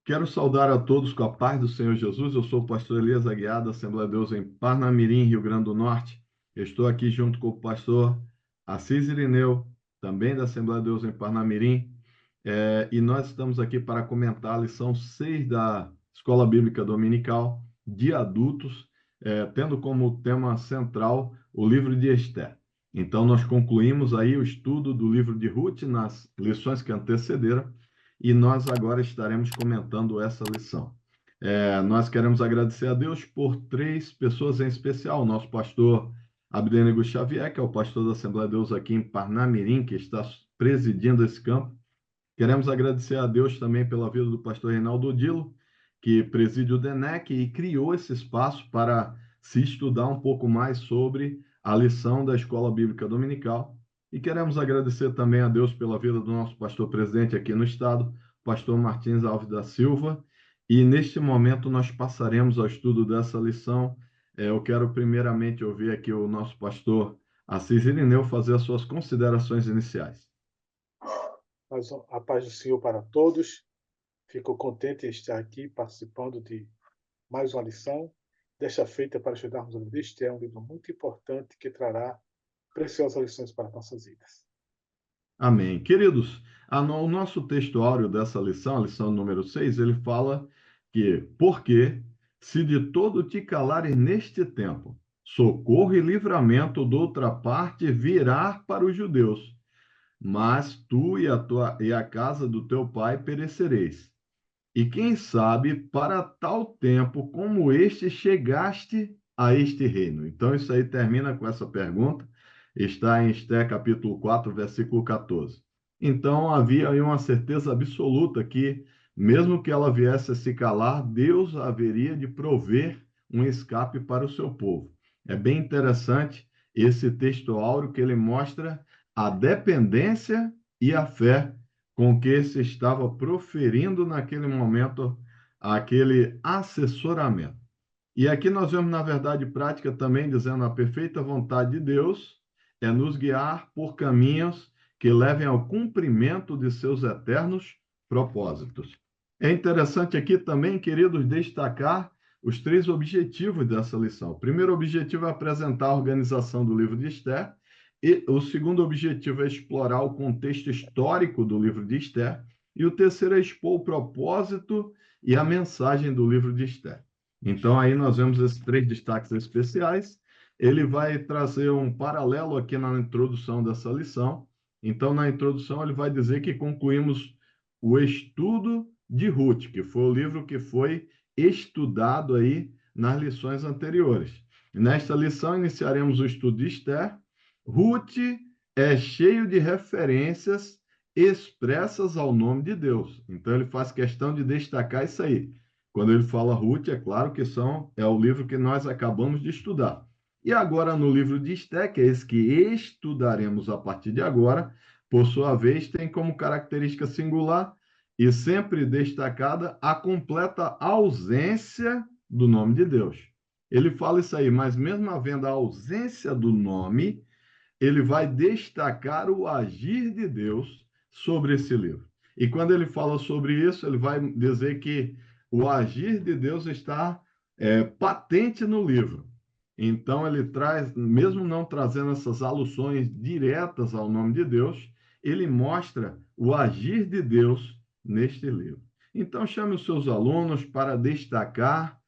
Quero saudar a todos com a paz do Senhor Jesus. Eu sou o pastor Elias Aguiar, da Assembleia de Deus em Parnamirim, Rio Grande do Norte. Eu estou aqui junto com o pastor Assis Irineu, também da Assembleia de Deus em Parnamirim. E nós estamos aqui para comentar a lição 6 da Escola Bíblica Dominical de adultos, tendo como tema central o livro de Esther. Então, nós concluímos aí o estudo do livro de Ruth nas lições que antecederam, e nós agora estaremos comentando essa lição. Nós queremos agradecer a Deus por três pessoas em especial: o nosso pastor Abdenego Xavier, que é o pastor da Assembleia de Deus aqui em Parnamirim, que está presidindo esse campo. Queremos agradecer a Deus também pela vida do pastor Reinaldo Odilo, que preside o DENEC e criou esse espaço para se estudar um pouco mais sobre a lição da Escola Bíblica Dominical. E queremos agradecer também a Deus pela vida do nosso pastor presidente aqui no estado, pastor Martins Alves da Silva. E neste momento nós passaremos ao estudo dessa lição. Eu quero primeiramente ouvir aqui o nosso pastor Assis Irineu fazer as suas considerações iniciais. Mas a paz do Senhor para todos. Fico contente em estar aqui participando de mais uma lição, desta feita para estudarmos o livro de Esther, um livro muito importante que trará preciosas lições para nossas vidas. Amém. Queridos, o nosso texto áureo dessa lição, a lição número 6, ele fala que, porque se de todo te calares neste tempo, socorro e livramento de outra parte virá para os judeus, mas tu e a casa do teu pai perecereis. E quem sabe, para tal tempo como este, chegaste a este reino? Então, isso aí termina com essa pergunta. Está em Esté, capítulo 4, versículo 14. Então, havia aí uma certeza absoluta que, mesmo que ela viesse a se calar, Deus haveria de prover um escape para o seu povo. É bem interessante esse texto áureo, que ele mostra a dependência e a fé com que se estava proferindo naquele momento aquele assessoramento. E aqui nós vemos, na verdade prática, também dizendo: a perfeita vontade de Deus é nos guiar por caminhos que levem ao cumprimento de seus eternos propósitos. É interessante aqui também, queridos, destacar os três objetivos dessa lição. O primeiro objetivo é apresentar a organização do livro de Esther, e o segundo objetivo é explorar o contexto histórico do livro de Esther, e o terceiro é expor o propósito e a mensagem do livro de Esther. Então, aí nós vemos esses três destaques especiais. Ele vai trazer um paralelo aqui na introdução dessa lição. Então, na introdução, ele vai dizer que concluímos o estudo de Ruth, que foi o livro que foi estudado aí nas lições anteriores. Nesta lição, iniciaremos o estudo de Esther. Ruth é cheio de referências expressas ao nome de Deus. Então, ele faz questão de destacar isso aí. Quando ele fala Ruth, é claro que é o livro que nós acabamos de estudar. E agora, no livro de Esté, que é esse que estudaremos a partir de agora, por sua vez, tem como característica singular e sempre destacada a completa ausência do nome de Deus. Ele fala isso aí, mas mesmo havendo a ausência do nome, ele vai destacar o agir de Deus sobre esse livro. E quando ele fala sobre isso, ele vai dizer que o agir de Deus está patente no livro. Então, ele traz, mesmo não trazendo essas alusões diretas ao nome de Deus, ele mostra o agir de Deus neste livro. Então, chame os seus alunos para destacar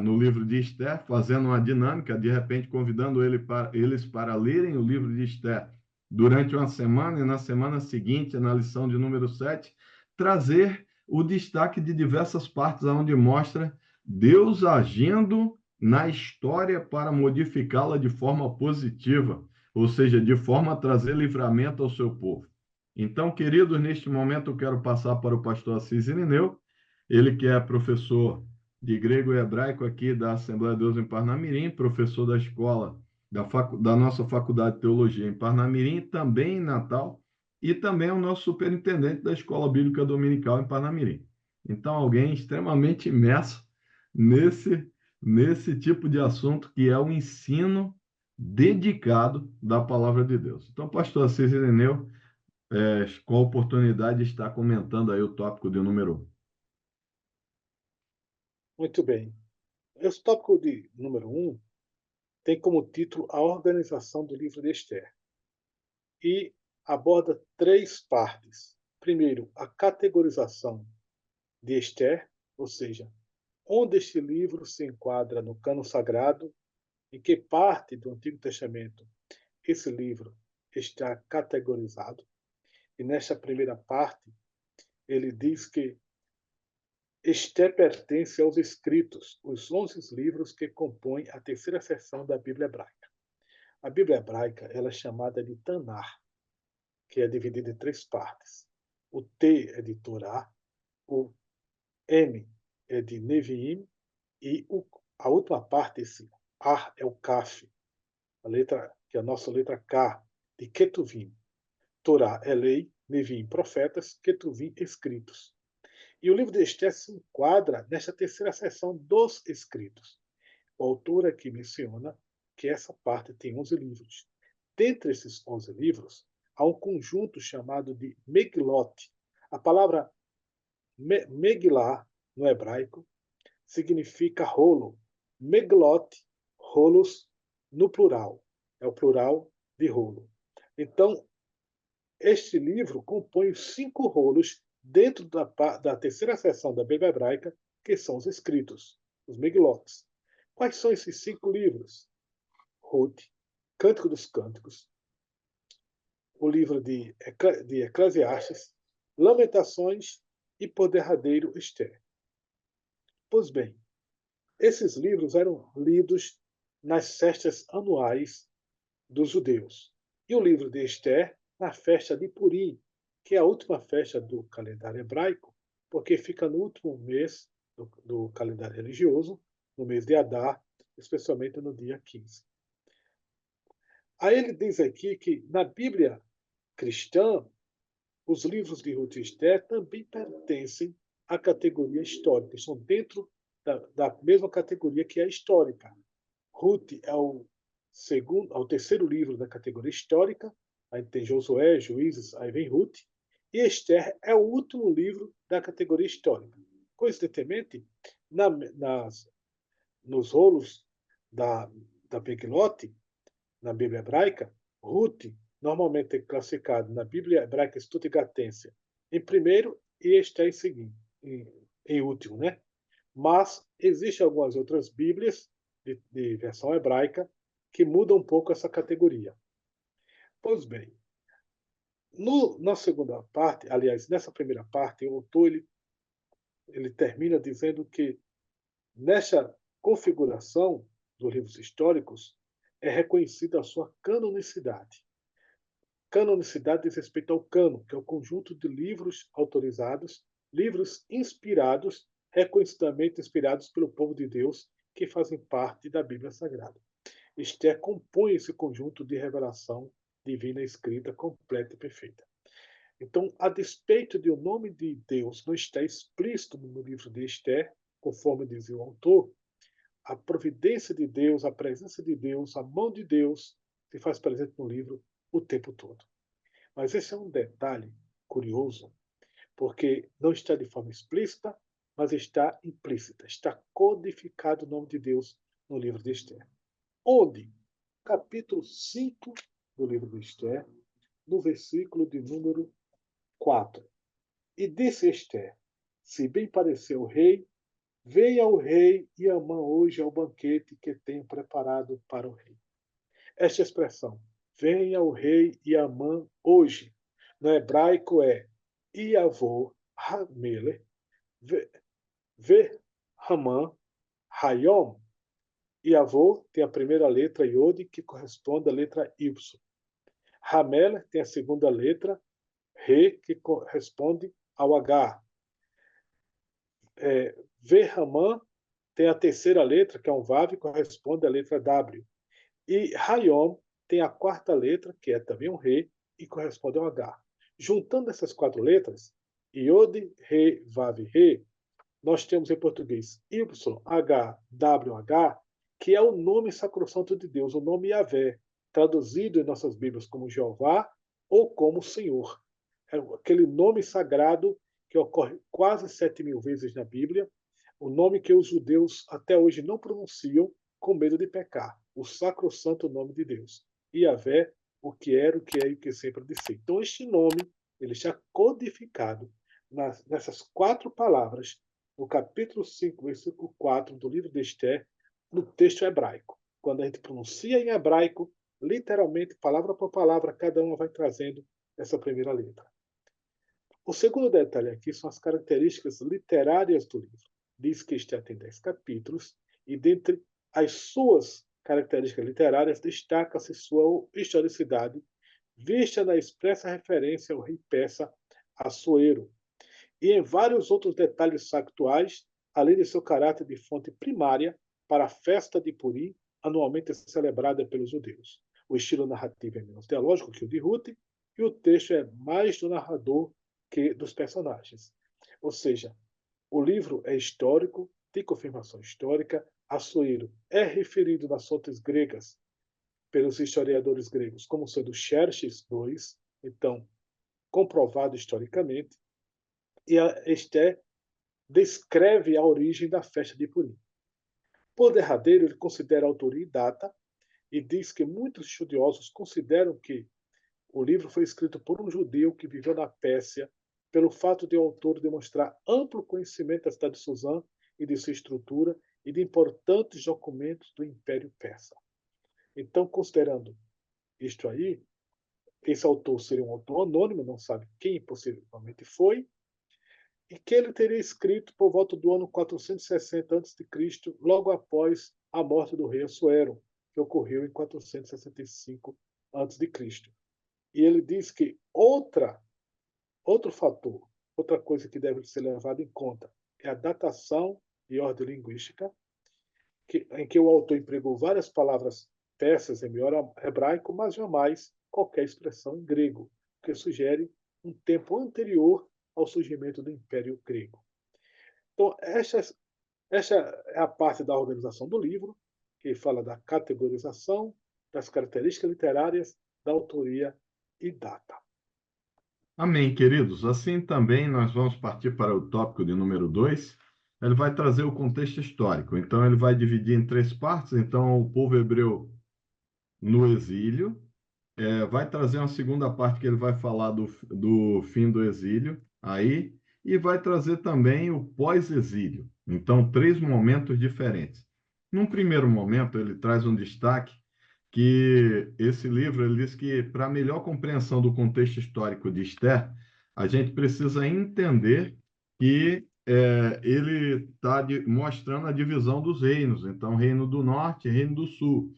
no livro de Esther, fazendo uma dinâmica, de repente convidando eles para lerem o livro de Esther durante uma semana, e na semana seguinte, na lição de número 7, trazer o destaque de diversas partes onde mostra Deus agindo na história para modificá-la de forma positiva, ou seja, de forma a trazer livramento ao seu povo. Então, queridos, neste momento eu quero passar para o pastor Assis Irineu, ele que é professor de grego e hebraico aqui da Assembleia de Deus em Parnamirim, professor da escola da nossa Faculdade de Teologia em Parnamirim, também em Natal, e também é o nosso superintendente da Escola Bíblica Dominical em Parnamirim. Então, alguém extremamente imerso nesse tipo de assunto, que é o ensino dedicado da palavra de Deus. Então, pastor Assis Irineu, com a oportunidade de estar comentando aí o tópico de número 1. Muito bem. Esse tópico de número 1 tem como título a organização do livro de Esther e aborda 3 partes. Primeiro, a categorização de Esther, ou seja, onde este livro se enquadra no cânon sagrado, em que parte do Antigo Testamento esse livro está categorizado. E nesta primeira parte, ele diz que Esther pertence aos escritos, os 11 livros que compõem a terceira seção da Bíblia hebraica. A Bíblia hebraica ela é chamada de Tanar, que é dividida em 3 partes. O T é de Torá, o M é de Neviim e a última parte, esse A é o Kaf, a letra que é a nossa letra K, de Ketuvim. Torá é lei, Neviim profetas, Ketuvim escritos. E o livro de Esther se enquadra nesta terceira seção dos escritos. O autor aqui menciona que essa parte tem 11 livros. Dentre esses 11 livros, há um conjunto chamado de Megilot. A palavra Megillah, no hebraico, significa rolo. Meglot, rolos, no plural. É o plural de rolo. Então, este livro compõe os 5 rolos dentro da terceira seção da Bíblia hebraica, que são os escritos, os Meglotes. Quais são esses 5 livros? Ruth, Cântico dos Cânticos, o livro de Eclesiastes, Lamentações e, por derradeiro, Esther. Pois bem, esses livros eram lidos nas festas anuais dos judeus. E o livro de Esther na festa de Purim, que é a última festa do calendário hebraico, porque fica no último mês do calendário religioso, no mês de Adar, especialmente no dia 15. Aí ele diz aqui que na Bíblia cristã, os livros de Ruth e Esther também pertencem à categoria histórica, estão dentro da mesma categoria que é a histórica. Ruth é o terceiro livro da categoria histórica, aí tem Josué, Juízes, aí vem Ruth, e Esther é o último livro da categoria histórica. Coincidentemente, nos rolos da Beglote, na Bíblia hebraica, Ruth normalmente é classificado na Bíblia hebraica Stuttgartense em primeiro e Esther em segundo, em último, né? Mas existem algumas outras Bíblias de versão hebraica que mudam um pouco essa categoria. Pois bem, na segunda parte, aliás, nessa primeira parte, o autor ele termina dizendo que nessa configuração dos livros históricos é reconhecida a sua canonicidade. Canonicidade diz respeito ao cano, que é o conjunto de livros autorizados, livros inspirados, reconhecidamente inspirados pelo povo de Deus, que fazem parte da Bíblia Sagrada. Esther compõe esse conjunto de revelação divina escrita, completa e perfeita. Então, a despeito de o nome de Deus não estar explícito no livro de Esther, conforme dizia o autor, a providência de Deus, a presença de Deus, a mão de Deus se faz presente no livro o tempo todo. Mas esse é um detalhe curioso, porque não está de forma explícita, mas está implícita. Está codificado o nome de Deus no livro de Esther. Onde? Capítulo 5 do livro de Esther, no versículo de número 4. E disse Esther, se bem parecer o rei, venha o rei e Amã hoje ao banquete que tenho preparado para o rei. Esta expressão, venha o rei e Amã hoje, no hebraico é Iavô Hamelech, Ve Haman Hayom. Iavô tem a primeira letra Yod, que corresponde à letra Y. Hamelech tem a segunda letra Re, que corresponde ao H. Ve-Haman tem a terceira letra, que é um Vav, que corresponde à letra W. E Hayom tem a quarta letra, que é também um Re, e corresponde ao H. Juntando essas 4 letras, Yod, Re, Vav, Re, nós temos em português YHWH, que é o nome sacrossanto de Deus, o nome Yahvé, traduzido em nossas Bíblias como Jeová ou como Senhor. É aquele nome sagrado que ocorre quase 7.000 vezes na Bíblia, o nome que os judeus até hoje não pronunciam com medo de pecar, o sacrossanto nome de Deus. Yahvé, o que era, o que é e o que sempre de ser. Então, este nome ele está codificado nessas 4 palavras, no capítulo 5, versículo 4 do livro de Esther, no texto hebraico. Quando a gente pronuncia em hebraico, literalmente, palavra por palavra, cada uma vai trazendo essa primeira letra. O segundo detalhe aqui são as características literárias do livro. Diz que Esther tem 10 capítulos, e dentre as suas características literárias destaca-se sua historicidade, vista na expressa referência ao rei persa Assuero, e em vários outros detalhes factuais, além de seu caráter de fonte primária para a festa de Purim, anualmente celebrada pelos judeus. O estilo narrativo é menos teológico que o de Ruth, e o texto é mais do narrador que dos personagens. Ou seja, o livro é histórico, tem confirmação histórica, Assuero é referido nas fontes gregas pelos historiadores gregos como sendo Xerxes II, então comprovado historicamente, e a Esther descreve a origem da festa de Purim. Por derradeiro, ele considera a autoria e data e diz que muitos estudiosos consideram que o livro foi escrito por um judeu que viveu na Pérsia, pelo fato de o autor demonstrar amplo conhecimento da cidade de Suzã e de sua estrutura e de importantes documentos do Império Persa. Então, considerando isto aí, esse autor seria um autor anônimo, não sabe quem possivelmente foi, e que ele teria escrito por volta do ano 460 a.C., logo após a morte do rei Assuero, que ocorreu em 465 a.C. E ele diz que outro fator, outra coisa que deve ser levada em conta é a datação e ordem linguística, em que o autor empregou várias palavras persas em melhor hebraico, mas jamais qualquer expressão em grego, o que sugere um tempo anterior ao surgimento do Império Grego. Então, esta é a parte da organização do livro, que fala da categorização, das características literárias, da autoria e data. Amém, queridos. Assim também nós vamos partir para o tópico de número 2. Ele vai trazer o contexto histórico. Então, ele vai dividir em 3 partes. Então, o povo hebreu no exílio. Vai trazer uma segunda parte que ele vai falar do fim do exílio aí. E vai trazer também o pós-exílio. Então, 3 momentos diferentes. Num primeiro momento, ele traz um destaque que esse livro ele diz que para melhor compreensão do contexto histórico de Esther, a gente precisa entender que ele está mostrando a divisão dos reinos, então reino do norte e reino do sul.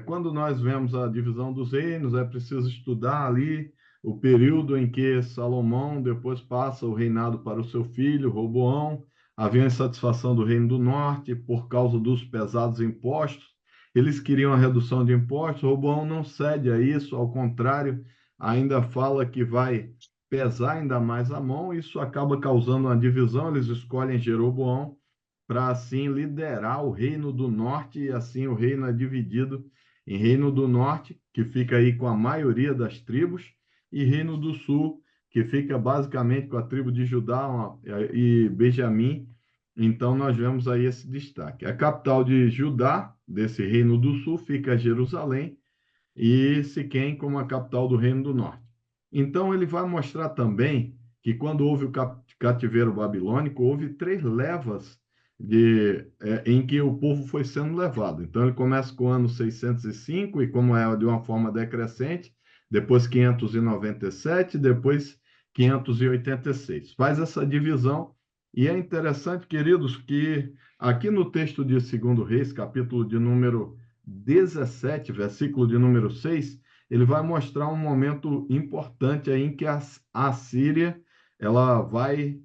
Quando nós vemos a divisão dos reinos, é preciso estudar ali o período em que Salomão depois passa o reinado para o seu filho, Roboão. Havia insatisfação do reino do norte por causa dos pesados impostos. Eles queriam a redução de impostos. Roboão não cede a isso, ao contrário, ainda fala que vai pesar ainda mais a mão. Isso acaba causando uma divisão. Eles escolhem Jeroboão para assim liderar o Reino do Norte, e assim o reino é dividido em Reino do Norte, que fica aí com a maioria das tribos, e Reino do Sul, que fica basicamente com a tribo de Judá e Benjamim. Então nós vemos aí esse destaque. A capital de Judá, desse Reino do Sul, fica Jerusalém, e Siquém como a capital do Reino do Norte. Então ele vai mostrar também que quando houve o cativeiro babilônico, houve 3 levas em que o povo foi sendo levado. Então ele começa com o ano 605, e como é de uma forma decrescente, depois 597, depois 586. Faz essa divisão, e é interessante, queridos, que aqui no texto de 2 Reis, capítulo de número 17, versículo de número 6, ele vai mostrar um momento importante aí em que a Síria ela vai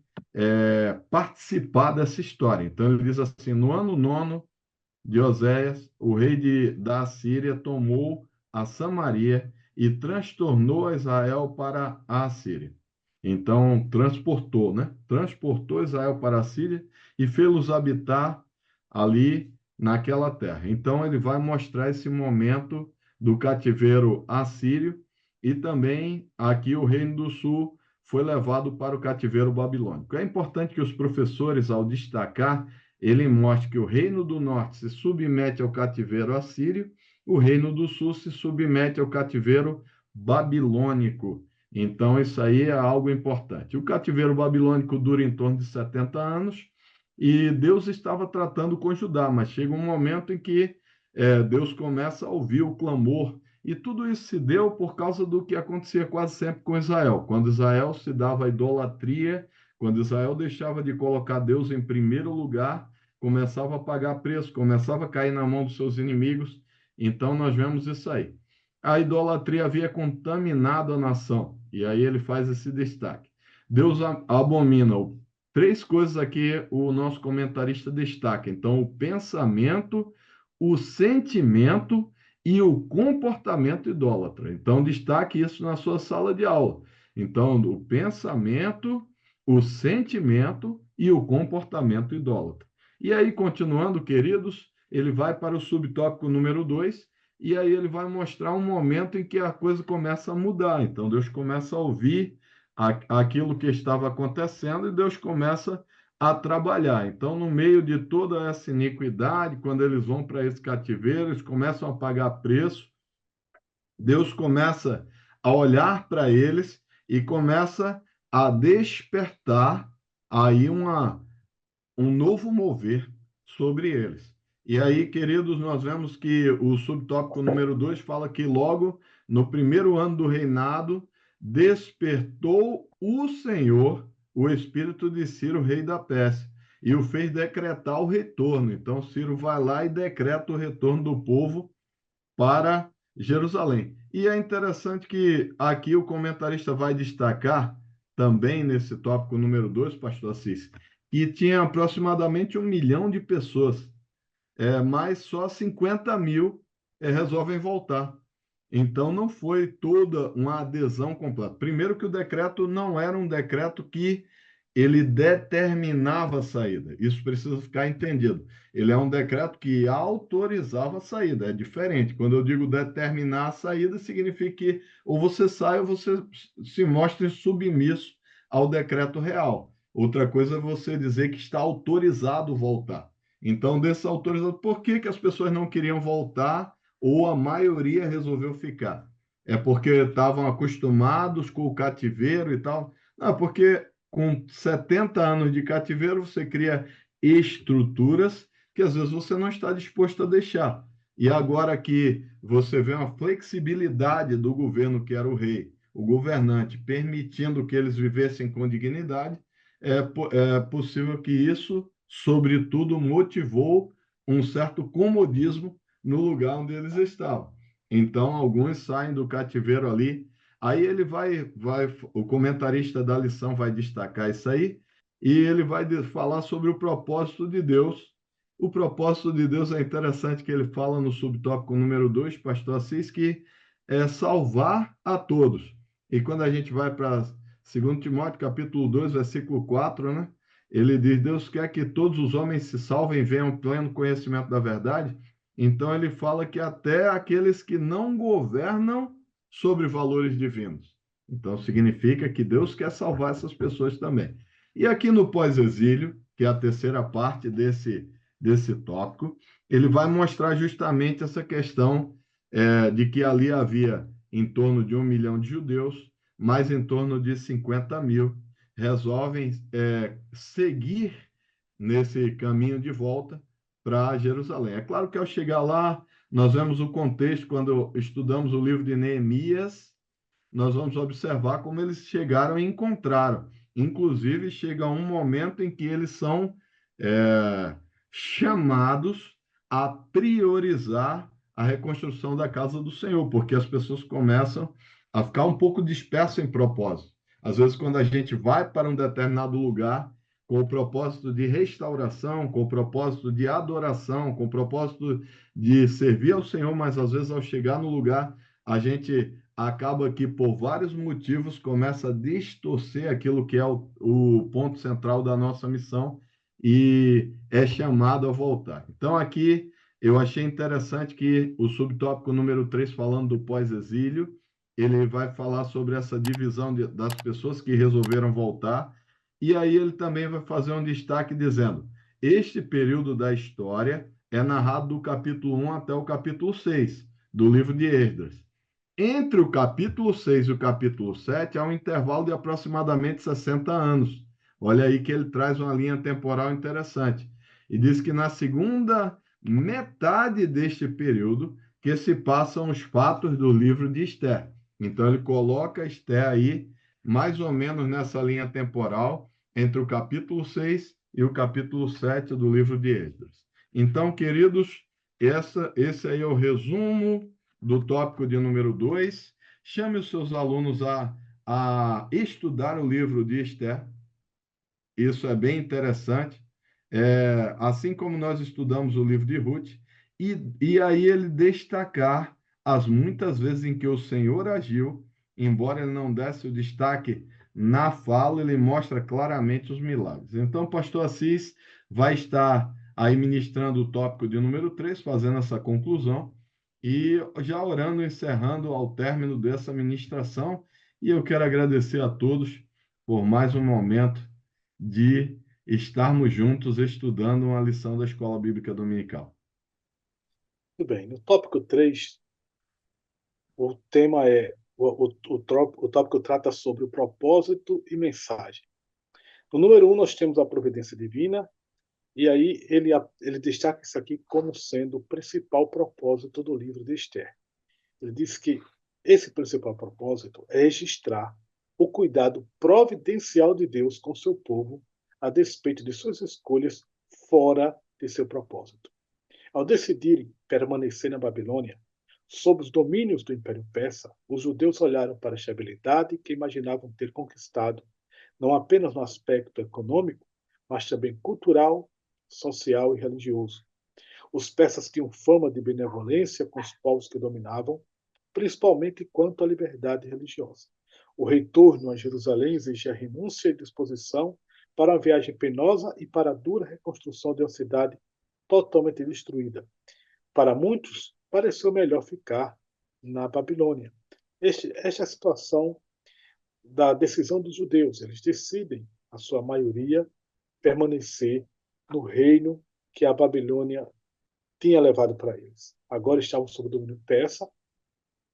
participar dessa história. Então ele diz assim: no ano 9 de Oséias, o rei da Síria tomou a Samaria e transtornou a Israel para a Síria. Então transportou, né? Transportou Israel para a Síria e fez-los habitar ali naquela terra. Então ele vai mostrar esse momento do cativeiro assírio, e também aqui o Reino do Sul foi levado para o cativeiro babilônico. É importante que os professores, ao destacar, ele mostre que o reino do norte se submete ao cativeiro assírio, o reino do sul se submete ao cativeiro babilônico. Então, isso aí é algo importante. O cativeiro babilônico dura em torno de 70 anos e Deus estava tratando com Judá, mas chega um momento em que Deus começa a ouvir o clamor. E tudo isso se deu por causa do que acontecia quase sempre com Israel. Quando Israel se dava à idolatria, quando Israel deixava de colocar Deus em primeiro lugar, começava a pagar preço, começava a cair na mão dos seus inimigos. Então nós vemos isso aí. A idolatria havia contaminado a nação. E aí ele faz esse destaque. Deus abomina três coisas aqui o nosso comentarista destaca. Então, o pensamento, o sentimento e o comportamento idólatra. Então, destaque isso na sua sala de aula. Então, o pensamento, o sentimento e o comportamento idólatra. E aí, continuando, queridos, ele vai para o subtópico número 2, e aí ele vai mostrar um momento em que a coisa começa a mudar. Então, Deus começa a ouvir aquilo que estava acontecendo e Deus começa a trabalhar. Então, no meio de toda essa iniquidade, quando eles vão para esse cativeiro, eles começam a pagar preço, Deus começa a olhar para eles e começa a despertar aí um novo mover sobre eles. E aí, queridos, nós vemos que o subtópico número 2 fala que logo no primeiro ano do reinado despertou o Senhor o espírito de Ciro, rei da Pérsia, e o fez decretar o retorno. Então, Ciro vai lá e decreta o retorno do povo para Jerusalém. E é interessante que aqui o comentarista vai destacar, também nesse tópico número 2, pastor Assis, que tinha aproximadamente 1 milhão de pessoas, mas só 50 mil resolvem voltar. Então, não foi toda uma adesão completa. Primeiro que o decreto não era um decreto que ele determinava a saída. Isso precisa ficar entendido. Ele é um decreto que autorizava a saída. É diferente. Quando eu digo determinar a saída, significa que ou você sai ou você se mostre submisso ao decreto real. Outra coisa é você dizer que está autorizado voltar. Então, desse autorizado, por que que as pessoas não queriam voltar ou a maioria resolveu ficar? É porque estavam acostumados com o cativeiro e tal? Não, porque com 70 anos de cativeiro, você cria estruturas que às vezes você não está disposto a deixar. E agora que você vê uma flexibilidade do governo, que era o rei, o governante, permitindo que eles vivessem com dignidade, é possível que isso, sobretudo, motivou um certo comodismo no lugar onde eles estavam. Então, alguns saem do cativeiro ali. Aí ele o comentarista da lição vai destacar isso aí, e ele vai falar sobre o propósito de Deus. O propósito de Deus é interessante que ele fala no subtópico número 2, pastor Assis, que é salvar a todos. E quando a gente vai para 2 Timóteo, capítulo 2, versículo 4, né? Ele diz: Deus quer que todos os homens se salvem e venham ao pleno conhecimento da verdade. Então ele fala que até aqueles que não governam sobre valores divinos. Então significa que Deus quer salvar essas pessoas também. E aqui no pós-exílio, que é a terceira parte desse tópico, ele vai mostrar justamente essa questão de que ali havia em torno de 1 milhão de judeus, mais em torno de 50 mil resolvem seguir nesse caminho de volta para Jerusalém. É claro que ao chegar lá, nós vemos o contexto, quando estudamos o livro de Neemias, nós vamos observar como eles chegaram e encontraram. Inclusive, chega um momento em que eles são chamados a priorizar a reconstrução da casa do Senhor, porque as pessoas começam a ficar um pouco dispersas em propósito. Às vezes, quando a gente vai para um determinado lugar com o propósito de restauração, com o propósito de adoração, com o propósito de servir ao Senhor, mas às vezes, ao chegar no lugar, a gente acaba que, por vários motivos, começa a distorcer aquilo que é o ponto central da nossa missão e é chamado a voltar. Então, aqui eu achei interessante que o subtópico número 3, falando do pós-exílio, ele vai falar sobre essa divisão das pessoas que resolveram voltar, e aí ele também vai fazer um destaque dizendo: este período da história é narrado do capítulo 1 até o capítulo 6 do livro de Esdras. Entre o capítulo 6 e o capítulo 7 há um intervalo de aproximadamente 60 anos. Olha aí que ele traz uma linha temporal interessante. E diz que na segunda metade deste período que se passam os fatos do livro de Esther. Então ele coloca Esther aí mais ou menos nessa linha temporal entre o capítulo 6 e o capítulo 7 do livro de Esdras. Então, queridos, esse aí é o resumo do tópico de número 2. Chame os seus alunos a estudar o livro de Esther. Isso é bem interessante. Assim como nós estudamos o livro de Ruth, e aí ele destacar as muitas vezes em que o Senhor agiu, embora ele não desse o destaque na fala, ele mostra claramente os milagres. Então, o pastor Assis vai estar aí ministrando o tópico de número 3, fazendo essa conclusão, e já orando, encerrando ao término dessa ministração. E eu quero agradecer a todos por mais um momento de estarmos juntos estudando uma lição da Escola Bíblica Dominical. Muito bem. No tópico 3, o tema é o tópico trata sobre o propósito e mensagem. No número 1, nós temos a providência divina, e aí ele destaca isso aqui como sendo o principal propósito do livro de Esther. Ele diz que esse principal propósito é registrar o cuidado providencial de Deus com seu povo, a despeito de suas escolhas fora de seu propósito. Ao decidirem permanecer na Babilônia, sob os domínios do Império Persa, os judeus olharam para a estabilidade que imaginavam ter conquistado, não apenas no aspecto econômico, mas também cultural, social e religioso. Os persas tinham fama de benevolência com os povos que dominavam, principalmente quanto à liberdade religiosa. O retorno a Jerusalém exigia renúncia e disposição para a viagem penosa e para a dura reconstrução de uma cidade totalmente destruída. Para muitos, pareceu melhor ficar na Babilônia. Esta é a situação da decisão dos judeus. Eles decidem, a sua maioria, permanecer no reino que a Babilônia tinha levado para eles. Agora estavam sob o domínio persa,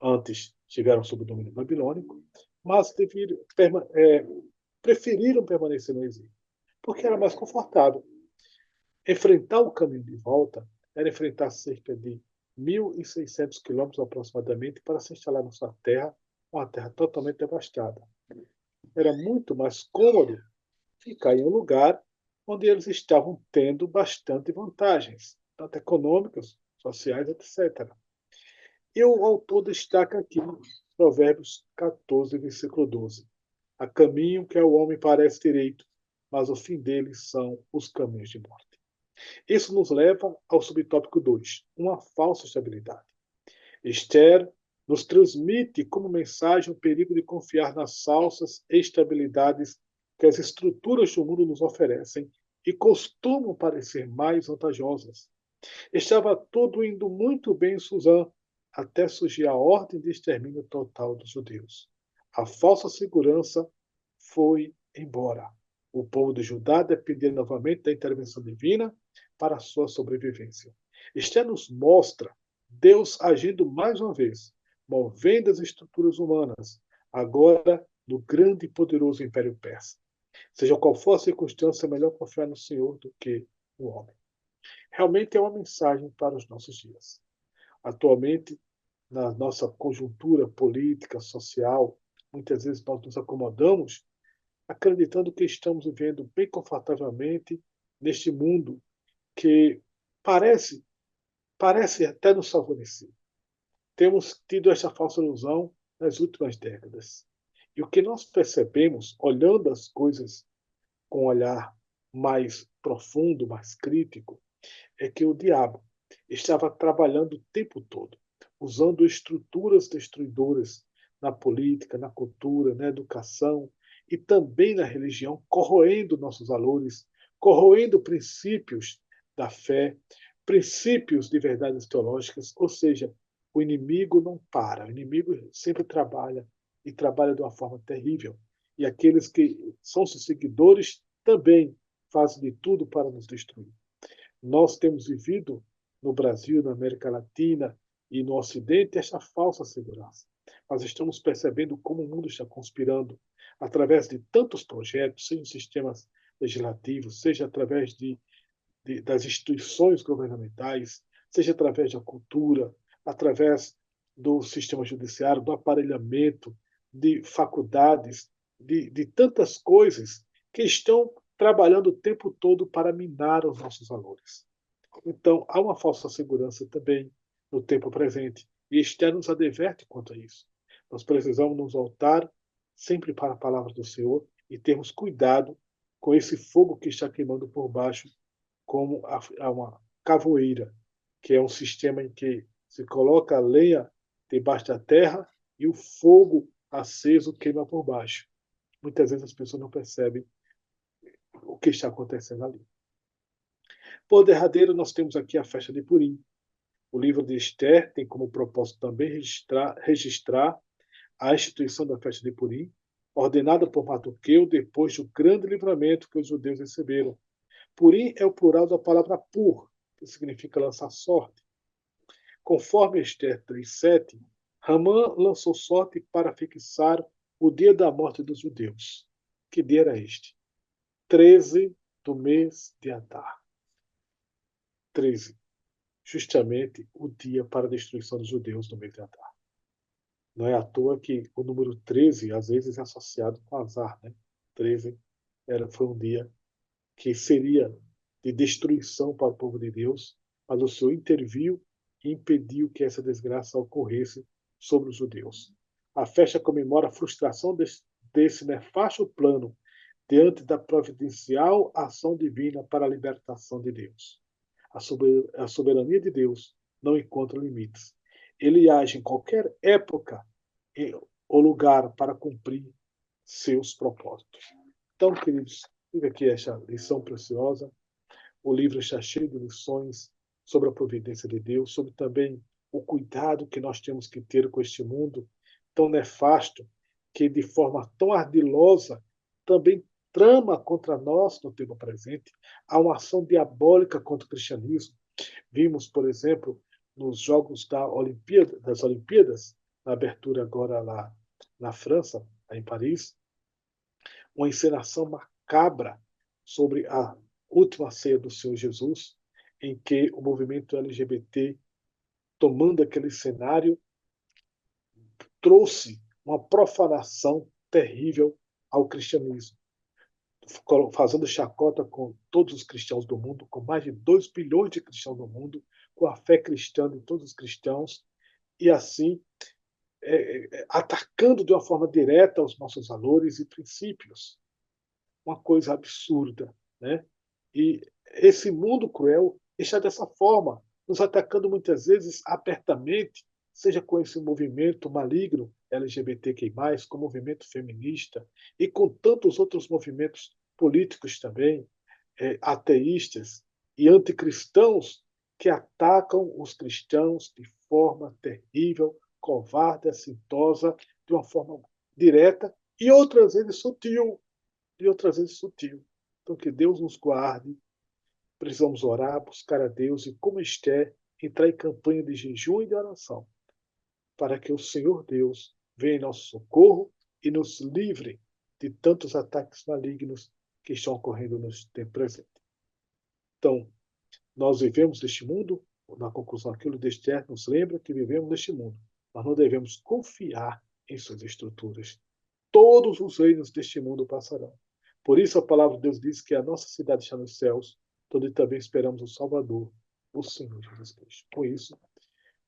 antes chegaram sob o domínio babilônico, mas preferiram permanecer no exílio, porque era mais confortável. Enfrentar o caminho de volta era enfrentar cerca de 1.600 quilômetros aproximadamente para se instalar na sua terra, uma terra totalmente devastada. Era muito mais cômodo ficar em um lugar onde eles estavam tendo bastante vantagens, tanto econômicas, sociais, etc. E o autor destaca aqui, Provérbios 14, versículo 12. Há caminho que ao homem parece direito, mas o fim dele são os caminhos de morte. Isso nos leva ao subtópico 2, uma falsa estabilidade. Esther nos transmite como mensagem o perigo de confiar nas falsas estabilidades que as estruturas do mundo nos oferecem e costumam parecer mais vantajosas. Estava tudo indo muito bem em Suzã, até surgir a ordem de extermínio total dos judeus. A falsa segurança foi embora. O povo de Judá dependia novamente da intervenção divina para a sua sobrevivência. Esther nos mostra Deus agindo mais uma vez, movendo as estruturas humanas, agora no grande e poderoso Império Persa. Seja qual for a circunstância, é melhor confiar no Senhor do que no homem. Realmente é uma mensagem para os nossos dias. Atualmente, na nossa conjuntura política, social, muitas vezes nós nos acomodamos acreditando que estamos vivendo bem confortavelmente neste mundo que parece, parece até nos favorecer. Temos tido essa falsa ilusão nas últimas décadas. E o que nós percebemos, olhando as coisas com um olhar mais profundo, mais crítico, é que o diabo estava trabalhando o tempo todo, usando estruturas destruidoras na política, na cultura, na educação e também na religião, corroendo nossos valores, corroendo princípios da fé, princípios de verdades teológicas, ou seja, O inimigo não para, o inimigo sempre trabalha e trabalha de uma forma terrível. E aqueles que são seus seguidores também fazem de tudo para nos destruir. Nós temos vivido no Brasil, na América Latina e no Ocidente esta falsa segurança. Nós estamos percebendo como o mundo está conspirando através de tantos projetos, seja sistemas legislativos, seja através das instituições governamentais, seja através da cultura, através do sistema judiciário, do aparelhamento, de faculdades, de tantas coisas que estão trabalhando o tempo todo para minar os nossos valores. Então, há uma falsa segurança também no tempo presente, e Esther nos adverte quanto a isso. Nós precisamos nos voltar sempre para a palavra do Senhor e termos cuidado com esse fogo que está queimando por baixo, como uma cavoeira, que é um sistema em que se coloca a lenha debaixo da terra e o fogo aceso queima por baixo. Muitas vezes as pessoas não percebem o que está acontecendo ali. Por derradeiro, nós temos aqui a festa de Purim. O livro de Esther tem como propósito também registrar a instituição da festa de Purim, ordenada por Mardoqueu depois do grande livramento que os judeus receberam. Purim é o plural da palavra pur, que significa lançar sorte. Conforme Esther 3:7, Ramã lançou sorte para fixar o dia da morte dos judeus. Que dia era este? 13 do mês de Adar. 13. Justamente o dia para a destruição dos judeus no mês de Adar. Não é à toa que o número 13 às vezes é associado com azar, né? 13 foi um dia que seria de destruição para o povo de Deus, mas o Senhor interviu e impediu que essa desgraça ocorresse sobre os judeus. A festa comemora a frustração desse nefasto plano diante da providencial ação divina para a libertação de Deus. A soberania de Deus não encontra limites. Ele age em qualquer época ou lugar para cumprir seus propósitos. Então, queridos, fica aqui esta lição preciosa. O livro está cheio de lições sobre a providência de Deus, sobre também o cuidado que nós temos que ter com este mundo tão nefasto, que de forma tão ardilosa também trama contra nós no tempo presente. Há uma ação diabólica contra o cristianismo. Vimos, por exemplo, nos Jogos das Olimpíadas, na abertura agora lá na França, em Paris, uma encenação macabra sobre a última ceia do Senhor Jesus, em que o movimento LGBT, tomando aquele cenário, trouxe uma profanação terrível ao cristianismo, fazendo chacota com todos os cristãos do mundo, com mais de 2 bilhões de cristãos no mundo, com a fé cristã de todos os cristãos, e assim atacando de uma forma direta os nossos valores e princípios. Uma coisa absurda, né? E esse mundo cruel está dessa forma, nos atacando muitas vezes abertamente, seja com esse movimento maligno LGBTQI+, com o movimento feminista e com tantos outros movimentos políticos também, ateístas e anticristãos que atacam os cristãos de forma terrível, covarde, assintosa, de uma forma direta e outras vezes sutil, Então, que Deus nos guarde. Precisamos orar, buscar a Deus e, como Esther, entrar em campanha de jejum e de oração, para que o Senhor Deus venha em nosso socorro e nos livre de tantos ataques malignos que estão ocorrendo no tempo presente. Então, nós vivemos neste mundo, na conclusão, aquilo de Esther nos lembra que vivemos neste mundo, mas não devemos confiar em suas estruturas. Todos os reinos deste mundo passarão. Por isso a palavra de Deus diz que a nossa cidade está nos céus, onde também esperamos o Salvador, o Senhor Jesus Cristo. Com isso,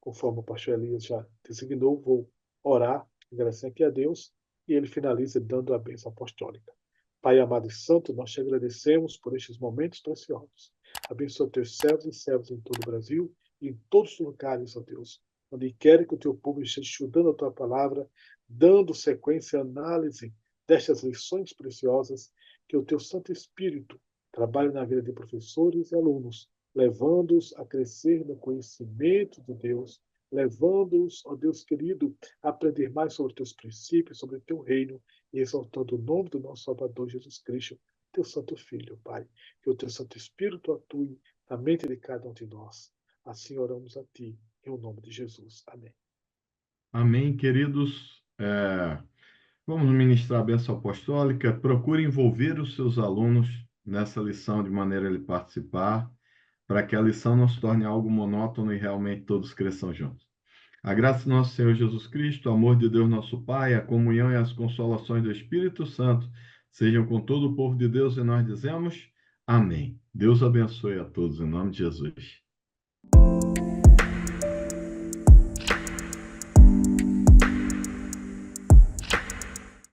conforme o pastor Elias já designou, vou orar, agradecer aqui a Deus, e ele finaliza dando a bênção apostólica. Pai amado e santo, nós te agradecemos por estes momentos preciosos. Abençoa teus servos e servas em todo o Brasil e em todos os lugares, ó Deus, onde quer que o teu povo esteja estudando a tua palavra, dando sequência e análise destas lições preciosas, que o teu Santo Espírito trabalhe na vida de professores e alunos, levando-os a crescer no conhecimento de Deus, levando-os, ó Deus querido, a aprender mais sobre teus princípios, sobre o teu reino, e exaltando o nome do nosso Salvador Jesus Cristo, teu Santo Filho, Pai. Que o teu Santo Espírito atue na mente de cada um de nós. Assim oramos a Ti, em o nome de Jesus. Amém. Amém, queridos. Vamos ministrar a bênção apostólica. Procure envolver os seus alunos nessa lição de maneira a ele participar, para que a lição não se torne algo monótono e realmente todos cresçam juntos. A graça do nosso Senhor Jesus Cristo, o amor de Deus nosso Pai, a comunhão e as consolações do Espírito Santo sejam com todo o povo de Deus e nós dizemos amém. Deus abençoe a todos em nome de Jesus.